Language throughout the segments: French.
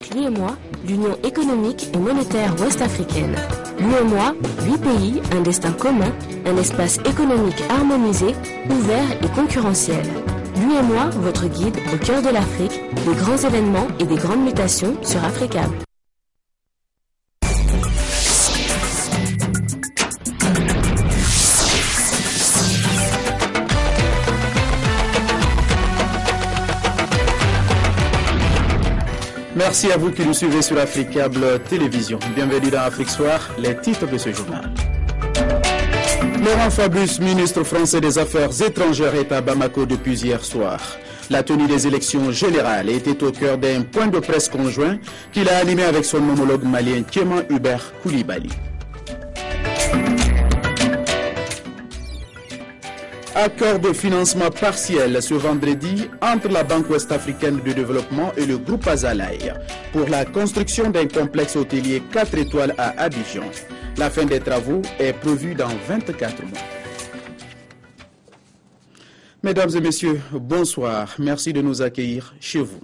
avec l'UEMOA, l'Union économique et monétaire ouest-africaine. L'UEMOA, 8 pays, un destin commun, un espace économique harmonisé, ouvert et concurrentiel. L'UEMOA, votre guide au cœur de l'Afrique, des grands événements et des grandes mutations sur Africable. Merci à vous qui nous suivez sur Africable Télévision. Bienvenue dans Afrique Soir, les titres de ce journal. Laurent Fabius, ministre français des Affaires étrangères, est à Bamako depuis hier soir. La tenue des élections générales était au cœur d'un point de presse conjoint qu'il a animé avec son homologue malien Tchéman Hubert Koulibaly. Accord de financement partiel ce vendredi entre la Banque ouest-africaine de développement et le groupe Azalaï pour la construction d'un complexe hôtelier 4 étoiles à Abidjan. La fin des travaux est prévue dans 24 mois. Mesdames et messieurs, bonsoir. Merci de nous accueillir chez vous.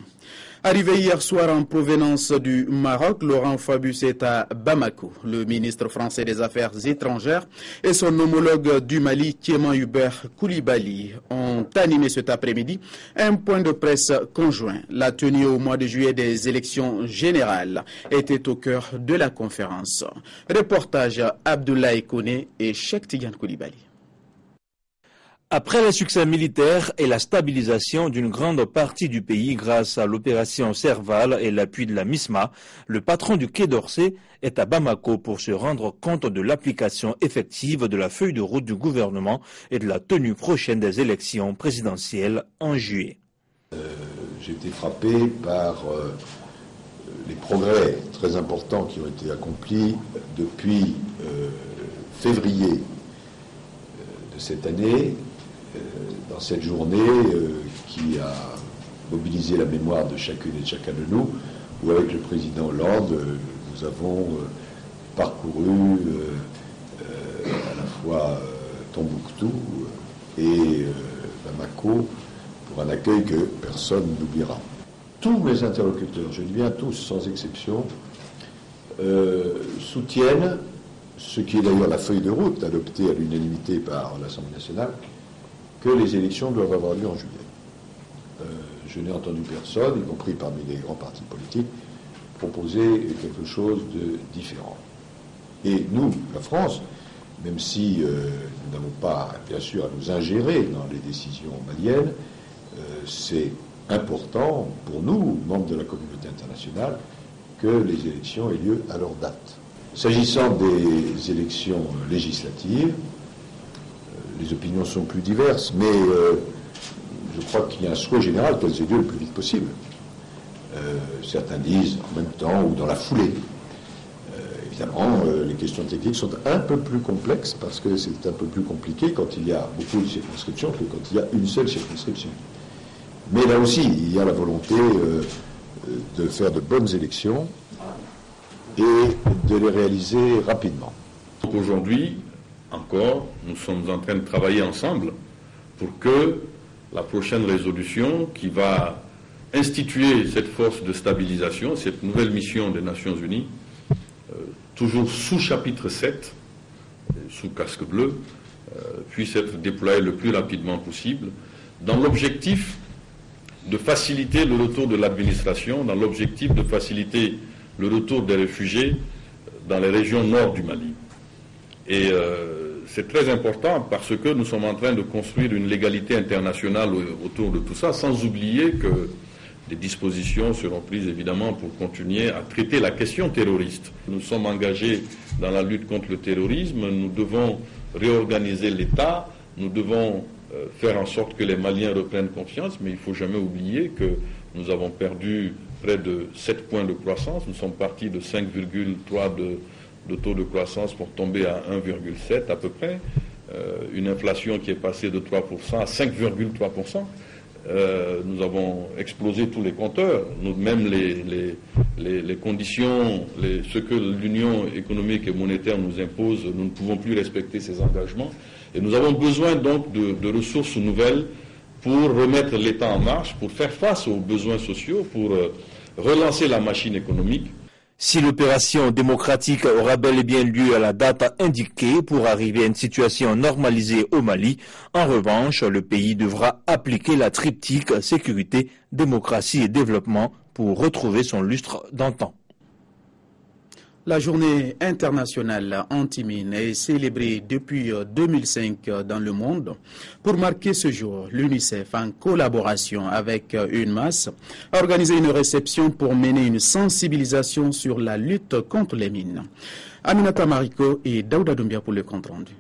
Arrivé hier soir en provenance du Maroc, Laurent Fabius est à Bamako. Le ministre français des Affaires étrangères et son homologue du Mali, Tchéman Hubert Koulibaly, ont animé cet après-midi un point de presse conjoint. La tenue au mois de juillet des élections générales était au cœur de la conférence. Reportage Abdoulaye Koné et Cheikh Tidiane Koulibaly. Après le succès militaire et la stabilisation d'une grande partie du pays grâce à l'opération Serval et l'appui de la MISMA, le patron du Quai d'Orsay est à Bamako pour se rendre compte de l'application effective de la feuille de route du gouvernement et de la tenue prochaine des élections présidentielles en juillet. J'ai été frappé par les progrès très importants qui ont été accomplis depuis février de cette année, dans cette journée qui a mobilisé la mémoire de chacune et de chacun de nous, où avec le président Hollande, nous avons parcouru à la fois Tombouctou et Bamako pour un accueil que personne n'oubliera. Tous mes interlocuteurs, je dis bien tous sans exception, soutiennent ce qui est d'ailleurs la feuille de route adoptée à l'unanimité par l'Assemblée nationale, que les élections doivent avoir lieu en juillet. Je n'ai entendu personne, y compris parmi les grands partis politiques, proposer quelque chose de différent. Et nous, la France, même si nous n'avons pas, bien sûr, à nous ingérer dans les décisions maliennes, c'est important pour nous, membres de la communauté internationale, que les élections aient lieu à leur date. S'agissant des élections législatives, les opinions sont plus diverses, mais je crois qu'il y a un souhait général qu'elles aient lieu le plus vite possible. Certains disent en même temps ou dans la foulée. Évidemment, les questions techniques sont un peu plus complexes parce que c'est un peu plus compliqué quand il y a beaucoup de circonscriptions que quand il y a une seule circonscription. Mais là aussi, il y a la volonté de faire de bonnes élections et de les réaliser rapidement. Aujourd'hui, encore, nous sommes en train de travailler ensemble pour que la prochaine résolution qui va instituer cette force de stabilisation, cette nouvelle mission des Nations Unies, toujours sous chapitre 7, sous casque bleu, puisse être déployée le plus rapidement possible, dans l'objectif de faciliter le retour de l'administration, dans l'objectif de faciliter le retour des réfugiés dans les régions nord du Mali. Et c'est très important parce que nous sommes en train de construire une légalité internationale autour de tout ça, sans oublier que des dispositions seront prises évidemment pour continuer à traiter la question terroriste. Nous sommes engagés dans la lutte contre le terrorisme, nous devons réorganiser l'État, nous devons faire en sorte que les Maliens reprennent confiance, mais il ne faut jamais oublier que nous avons perdu près de 7 points de croissance, nous sommes partis de 5,3 de taux de croissance pour tomber à 1,7 à peu près, une inflation qui est passée de 3% à 5,3%. Nous avons explosé tous les compteurs, même les conditions, ce que l'Union économique et monétaire nous impose, nous ne pouvons plus respecter ces engagements. Et nous avons besoin donc de ressources nouvelles pour remettre l'État en marche, pour faire face aux besoins sociaux, pour relancer la machine économique. Si l'opération démocratique aura bel et bien lieu à la date indiquée pour arriver à une situation normalisée au Mali, en revanche, le pays devra appliquer la triptyque sécurité, démocratie et développement pour retrouver son lustre d'antan. La journée internationale anti-mine est célébrée depuis 2005 dans le monde. Pour marquer ce jour, l'UNICEF, en collaboration avec UNMAS, a organisé une réception pour mener une sensibilisation sur la lutte contre les mines. Aminata Mariko et Daouda Doumbia pour le compte rendu.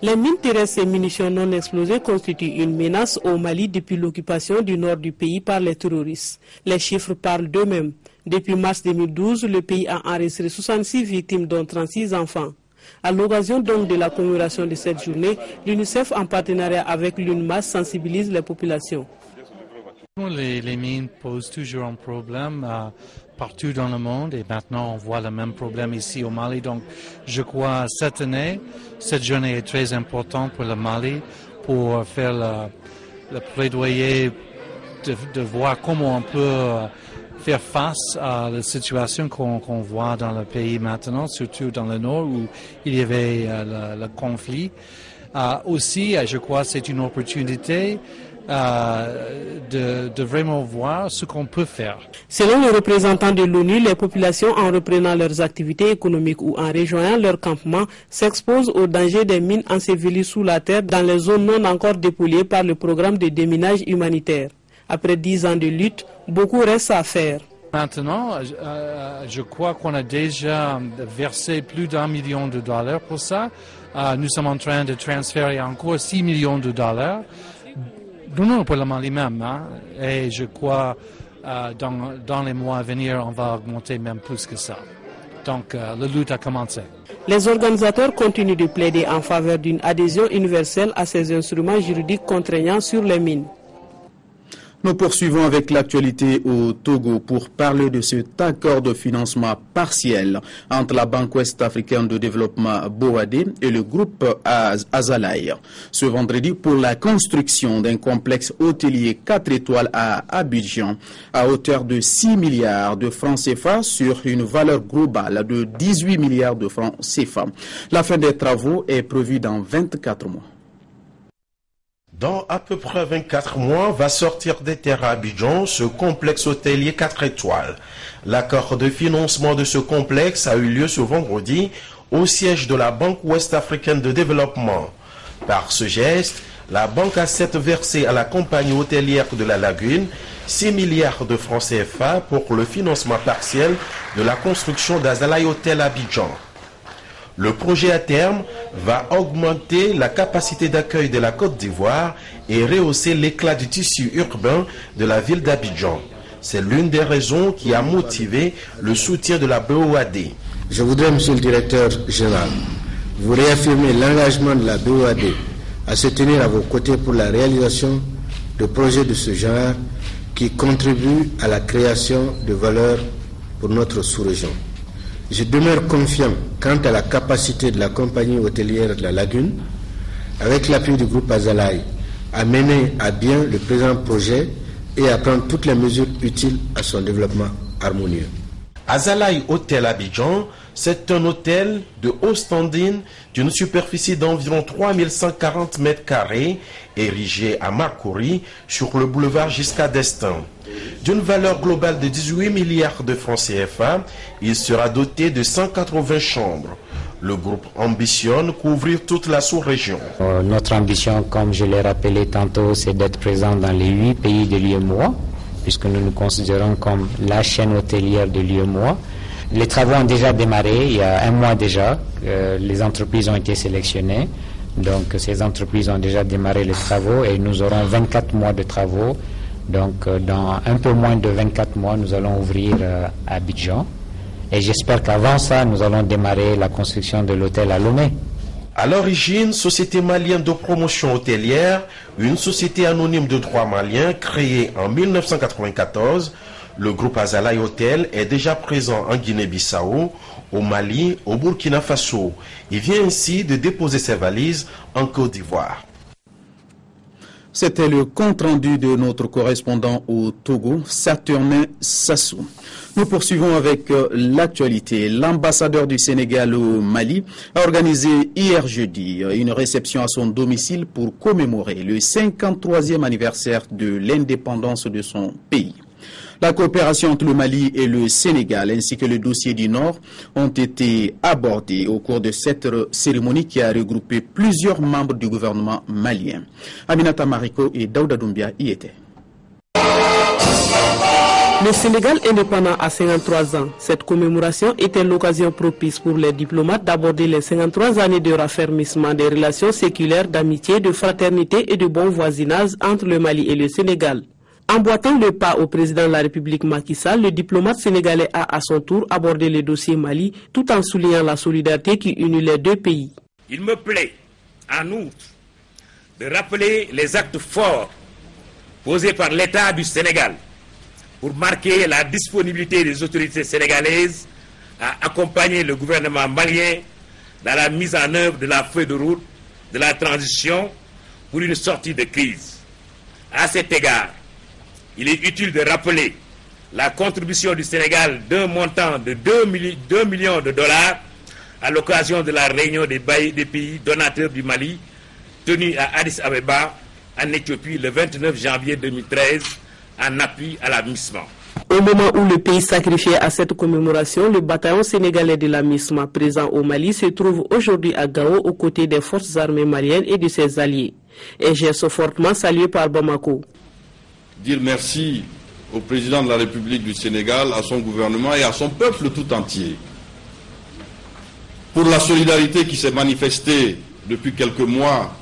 Les mines terrestres et munitions non explosées constituent une menace au Mali depuis l'occupation du nord du pays par les terroristes. Les chiffres parlent d'eux-mêmes. Depuis mars 2012, le pays a enregistré 66 victimes, dont 36 enfants. À l'occasion donc de la commémoration de cette journée, l'UNICEF, en partenariat avec l'UNMAS, sensibilise les populations. Les mines posent toujours un problème partout dans le monde et maintenant on voit le même problème ici au Mali. Donc je crois cette année, cette journée est très importante pour le Mali pour faire le plaidoyer de voir comment on peut faire face à la situation qu'on voit dans le pays maintenant, surtout dans le nord où il y avait le conflit. Aussi, je crois que c'est une opportunité de vraiment voir ce qu'on peut faire. Selon le représentant de l'ONU, les populations, en reprenant leurs activités économiques ou en rejoignant leur campement, s'exposent au danger des mines ensevelies sous la terre dans les zones non encore dépolluées par le programme de déminage humanitaire. Après 10 ans de lutte, beaucoup reste à faire. Maintenant, je crois qu'on a déjà versé plus d'$1 million pour ça. Nous sommes en train de transférer encore $6 millions. Non, pour le Mali même. Hein? Et je crois dans les mois à venir, on va augmenter même plus que ça. Donc, la lutte a commencé. Les organisateurs continuent de plaider en faveur d'une adhésion universelle à ces instruments juridiques contraignants sur les mines. Nous poursuivons avec l'actualité au Togo pour parler de cet accord de financement partiel entre la Banque ouest-africaine de développement BOAD et le groupe Azalaï. Ce vendredi, pour la construction d'un complexe hôtelier 4 étoiles à Abidjan à hauteur de 6 milliards de francs CFA sur une valeur globale de 18 milliards de francs CFA. La fin des travaux est prévue dans 24 mois. Dans à peu près 24 mois, va sortir des terres à Abidjan ce complexe hôtelier 4 étoiles. L'accord de financement de ce complexe a eu lieu ce vendredi au siège de la Banque ouest-africaine de développement. Par ce geste, la banque a versé à la compagnie hôtelière de la Lagune 6 milliards de francs CFA pour le financement partiel de la construction d'Azalaï Hotel Abidjan. Le projet à terme va augmenter la capacité d'accueil de la Côte d'Ivoire et rehausser l'éclat du tissu urbain de la ville d'Abidjan. C'est l'une des raisons qui a motivé le soutien de la BOAD. Je voudrais, monsieur le directeur général, vous réaffirmer l'engagement de la BOAD à se tenir à vos côtés pour la réalisation de projets de ce genre qui contribuent à la création de valeur pour notre sous-région. Je demeure confiant quant à la capacité de la compagnie hôtelière de la Lagune, avec l'appui du groupe Azalaï, à mener à bien le présent projet et à prendre toutes les mesures utiles à son développement harmonieux. Azalaï Hotel Abidjan, c'est un hôtel de haut standing d'une superficie d'environ 3140 mètres carrés, érigé à Marcory sur le boulevard Giscard d'Estaing. D'une valeur globale de 18 milliards de francs CFA, il sera doté de 180 chambres. Le groupe ambitionne couvrir toute la sous-région. Notre ambition, comme je l'ai rappelé tantôt, c'est d'être présent dans les 8 pays de l'UEMOA, puisque nous nous considérons comme la chaîne hôtelière de l'UEMOA. Les travaux ont déjà démarré, il y a un mois déjà. Les entreprises ont été sélectionnées. Donc ces entreprises ont déjà démarré les travaux et nous aurons 24 mois de travaux. Donc dans un peu moins de 24 mois, nous allons ouvrir à Abidjan. Et j'espère qu'avant ça, nous allons démarrer la construction de l'hôtel à Lomé. À l'origine, Société malienne de promotion hôtelière, une société anonyme de droit malien créée en 1994, le groupe Azalaï Hotel est déjà présent en Guinée-Bissau, au Mali, au Burkina Faso. Il vient ainsi de déposer ses valises en Côte d'Ivoire. C'était le compte-rendu de notre correspondant au Togo, Saturnin Sassou. Nous poursuivons avec l'actualité. L'ambassadeur du Sénégal au Mali a organisé hier jeudi une réception à son domicile pour commémorer le 53e anniversaire de l'indépendance de son pays. La coopération entre le Mali et le Sénégal ainsi que le dossier du Nord ont été abordés au cours de cette cérémonie qui a regroupé plusieurs membres du gouvernement malien. Aminata Mariko et Daouda Doumbia y étaient. Le Sénégal indépendant à 53 ans. Cette commémoration était l'occasion propice pour les diplomates d'aborder les 53 années de raffermissement des relations séculaires d'amitié, de fraternité et de bon voisinage entre le Mali et le Sénégal. Emboîtant le pas au président de la République Macky Sall, le diplomate sénégalais a à son tour abordé le dossier Mali tout en soulignant la solidarité qui unit les deux pays. Il me plaît, en outre, de rappeler les actes forts posés par l'État du Sénégal pour marquer la disponibilité des autorités sénégalaises à accompagner le gouvernement malien dans la mise en œuvre de la feuille de route de la transition pour une sortie de crise. À cet égard, il est utile de rappeler la contribution du Sénégal d'un montant de 2 millions de dollars à l'occasion de la réunion des pays donateurs du Mali tenue à Addis Abeba en Éthiopie le 29 janvier 2013 en appui à la MISMA. Au moment où le pays sacrifiait à cette commémoration, le bataillon sénégalais de la MISMA présent au Mali se trouve aujourd'hui à Gao aux côtés des forces armées maliennes et de ses alliés. Un geste fortement salué par Bamako. Dire merci au président de la République du Sénégal, à son gouvernement et à son peuple tout entier pour la solidarité qui s'est manifestée depuis quelques mois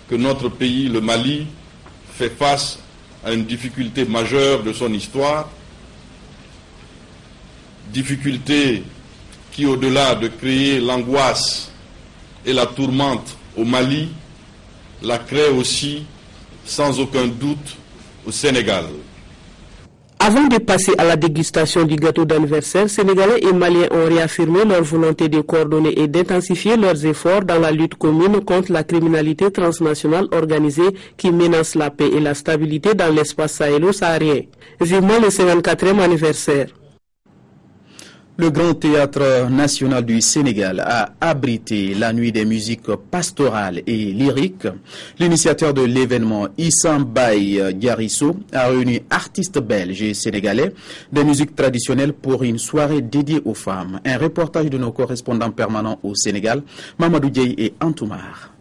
que notre pays, le Mali, fait face à une difficulté majeure de son histoire, difficulté qui, au-delà de créer l'angoisse et la tourmente au Mali, la crée aussi, sans aucun doute, au Sénégal. Avant de passer à la dégustation du gâteau d'anniversaire, Sénégalais et Maliens ont réaffirmé leur volonté de coordonner et d'intensifier leurs efforts dans la lutte commune contre la criminalité transnationale organisée qui menace la paix et la stabilité dans l'espace sahélo-saharien. Vivement le 54e anniversaire. Le Grand Théâtre National du Sénégal a abrité la nuit des musiques pastorales et lyriques. L'initiateur de l'événement, Issam Baye Diarisso, a réuni artistes belges et sénégalais des musiques traditionnelles pour une soirée dédiée aux femmes. Un reportage de nos correspondants permanents au Sénégal, Mamadou Dieye et Antoumar.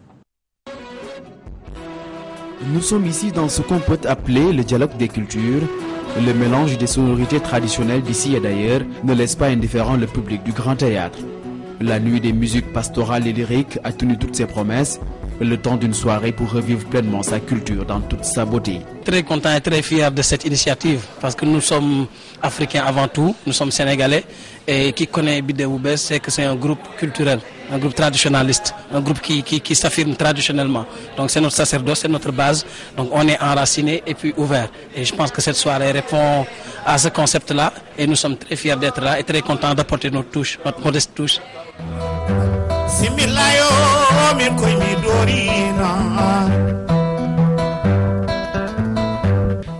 Nous sommes ici dans ce qu'on peut appeler le dialogue des cultures. Le mélange des sonorités traditionnelles d'ici et d'ailleurs ne laisse pas indifférent le public du Grand Théâtre. La nuit des musiques pastorales et lyriques a tenu toutes ses promesses, le temps d'une soirée pour revivre pleinement sa culture dans toute sa beauté. Très content et très fier de cette initiative parce que nous sommes africains avant tout, nous sommes sénégalais et qui connaît Bidéoubès c'est que c'est un groupe culturel, un groupe traditionnaliste, un groupe qui s'affirme traditionnellement. Donc c'est notre sacerdoce, c'est notre base, donc on est enraciné et puis ouvert. Et je pense que cette soirée répond à ce concept-là et nous sommes très fiers d'être là et très contents d'apporter notre touche, notre modeste touche.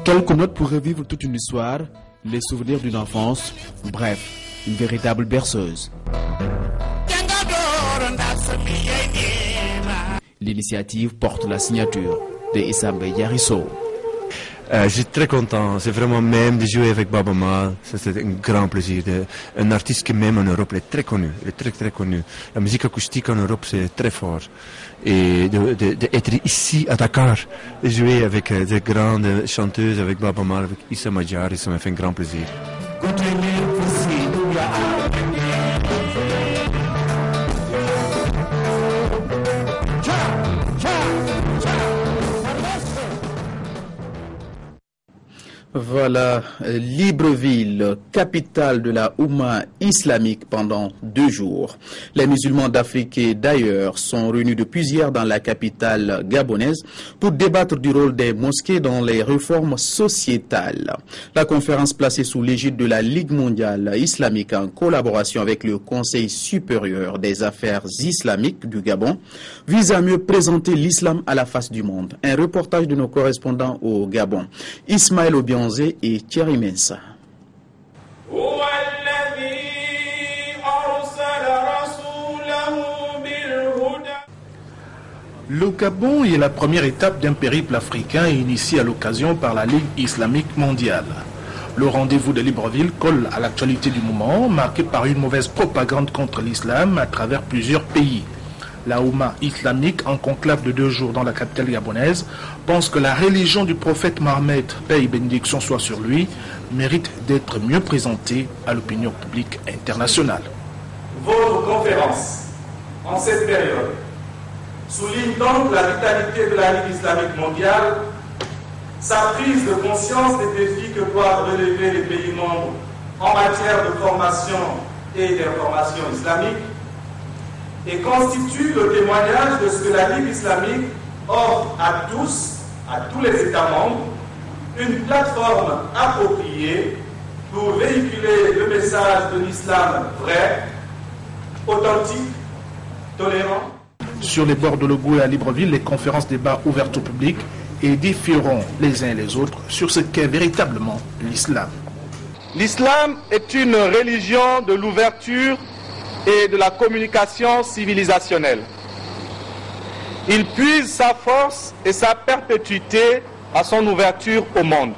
Quelques notes pour revivre toute une histoire, les souvenirs d'une enfance, bref, une véritable berceuse. L'initiative porte la signature de Issam Baye Diarisso. Je suis très content, c'est vraiment même de jouer avec Baaba Maal, c'est un grand plaisir. Un artiste qui même en Europe est très connu, très connu. La musique acoustique en Europe c'est très fort. Et d'être ici à Dakar, de jouer avec des grandes chanteuses, avec Baaba Maal, avec Issa Madjari, ça m'a fait un grand plaisir. Voilà, Libreville, capitale de la Oumma islamique pendant 2 jours. Les musulmans d'Afrique et d'ailleurs sont réunis depuis hier dans la capitale gabonaise pour débattre du rôle des mosquées dans les réformes sociétales. La conférence placée sous l'égide de la Ligue mondiale islamique en collaboration avec le Conseil supérieur des affaires islamiques du Gabon vise à mieux présenter l'islam à la face du monde. Un reportage de nos correspondants au Gabon. Ismaël Obianzé et Thierry Mensa. Le Gabon est la première étape d'un périple africain initié à l'occasion par la Ligue islamique mondiale. Le rendez-vous de Libreville colle à l'actualité du moment, marqué par une mauvaise propagande contre l'islam à travers plusieurs pays. La Oumma islamique, en conclave de 2 jours dans la capitale gabonaise, pense que la religion du prophète Mohammed, paix et bénédiction soit sur lui, mérite d'être mieux présentée à l'opinion publique internationale. Votre conférence, en cette période, souligne donc la vitalité de la Ligue islamique mondiale, sa prise de conscience des défis que doivent relever les pays membres en matière de formation et d'information islamique, et constitue le témoignage de ce que la Ligue islamique offre à tous les États membres, une plateforme appropriée pour véhiculer le message de l'islam vrai, authentique, tolérant. Sur les bords de l'Ogo et à Libreville, les conférences débats ouvertes au public édifieront les uns et les autres sur ce qu'est véritablement l'islam. L'islam est une religion de l'ouverture et de la communication civilisationnelle. Il puise sa force et sa perpétuité à son ouverture au monde.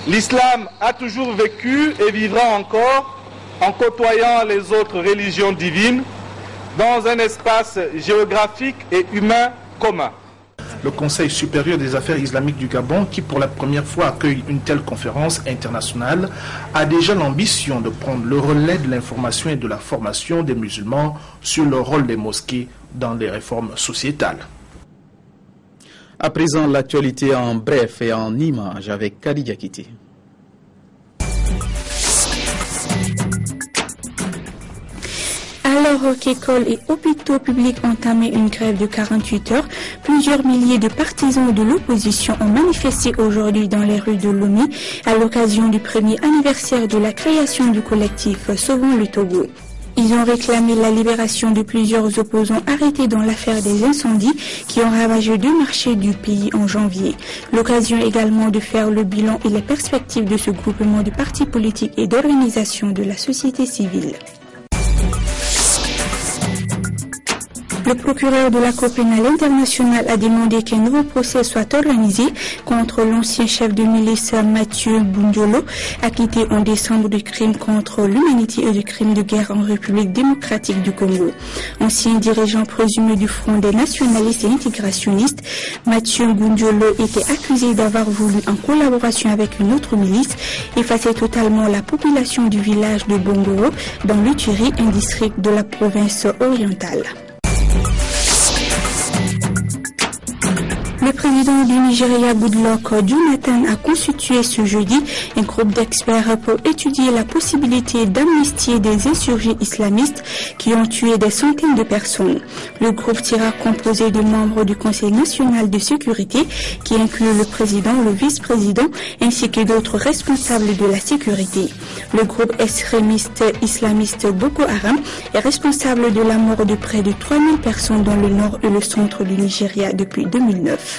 L'islam a toujours vécu et vivra encore en côtoyant les autres religions divines dans un espace géographique et humain commun. Le Conseil supérieur des affaires islamiques du Gabon, qui pour la première fois accueille une telle conférence internationale, a déjà l'ambition de prendre le relais de l'information et de la formation des musulmans sur le rôle des mosquées dans les réformes sociétales. À présent, l'actualité en bref et en images avec Khadija Kiti. Alors qu'écoles et hôpitaux publics ont entamé une grève de 48 heures, plusieurs milliers de partisans de l'opposition ont manifesté aujourd'hui dans les rues de Lomé à l'occasion du premier anniversaire de la création du collectif Sauvons le Togo. Ils ont réclamé la libération de plusieurs opposants arrêtés dans l'affaire des incendies qui ont ravagé 2 marchés du pays en janvier. L'occasion également de faire le bilan et les perspectives de ce groupement de partis politiques et d'organisations de la société civile. Le procureur de la Cour pénale internationale a demandé qu'un nouveau procès soit organisé contre l'ancien chef de milice Mathieu Boundiolo, acquitté en décembre de crimes contre l'humanité et de crimes de guerre en République démocratique du Congo. Ancien dirigeant présumé du Front des nationalistes et intégrationnistes, Mathieu Boundiolo était accusé d'avoir voulu, en collaboration avec une autre milice, effacer totalement la population du village de Bongoro dans l'Uturi, un district de la province orientale. Le président du Nigeria, Goodluck Jonathan, a constitué ce jeudi un groupe d'experts pour étudier la possibilité d'amnistier des insurgés islamistes qui ont tué des centaines de personnes. Le groupe sera composé de membres du Conseil national de sécurité qui inclut le président, le vice-président ainsi que d'autres responsables de la sécurité. Le groupe extrémiste islamiste Boko Haram est responsable de la mort de près de 3000 personnes dans le nord et le centre du Nigeria depuis 2009.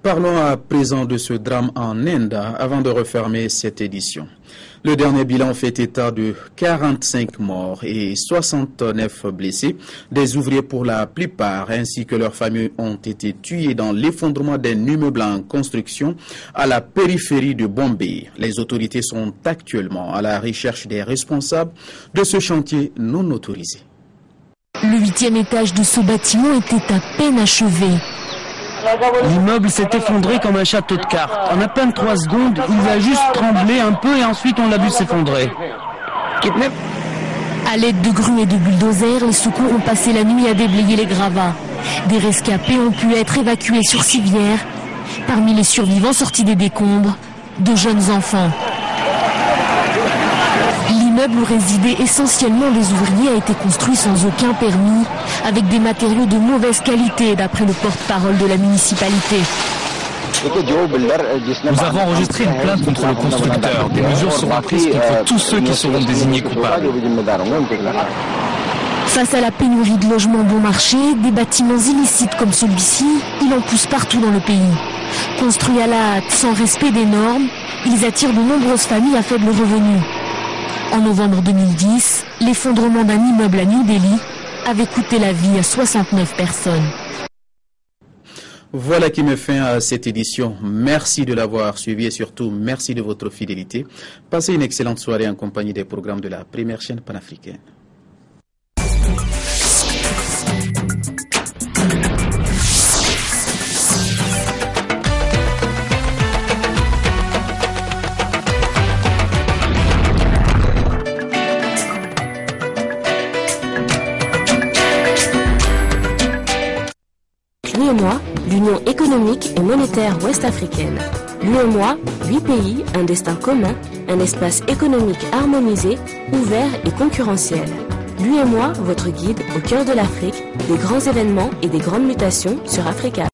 Parlons à présent de ce drame en Inde avant de refermer cette édition. Le dernier bilan fait état de 45 morts et 69 blessés. Des ouvriers pour la plupart ainsi que leurs familles ont été tués dans l'effondrement d'un immeuble en construction à la périphérie de Bombay. Les autorités sont actuellement à la recherche des responsables de ce chantier non autorisé. Le 8e étage de ce bâtiment était à peine achevé. L'immeuble s'est effondré comme un château de cartes. En à peine 3 secondes, il a juste tremblé un peu et ensuite on l'a vu s'effondrer. À l'aide de grues et de bulldozers, les secours ont passé la nuit à déblayer les gravats. Des rescapés ont pu être évacués sur civière Parmi les survivants sortis des décombres, de jeunes enfants. L'immeuble où résidaient essentiellement les ouvriers a été construit sans aucun permis, avec des matériaux de mauvaise qualité, d'après le porte-parole de la municipalité. Nous avons enregistré une plainte contre le constructeur. Des mesures seront prises contre tous ceux qui seront désignés coupables. Face à la pénurie de logements bon marché, des bâtiments illicites comme celui-ci, il en pousse partout dans le pays. Construits à la hâte, sans respect des normes, ils attirent de nombreuses familles à faible revenu. En novembre 2010, l'effondrement d'un immeuble à New Delhi avait coûté la vie à 69 personnes. Voilà qui met fin à cette édition. Merci de l'avoir suivi et surtout merci de votre fidélité. Passez une excellente soirée en compagnie des programmes de la première chaîne panafricaine. L'UEMOA, l'Union économique et monétaire ouest-africaine. L'UEMOA, 8 pays, un destin commun, un espace économique harmonisé, ouvert et concurrentiel. L'UEMOA, votre guide au cœur de l'Afrique, des grands événements et des grandes mutations sur Africa.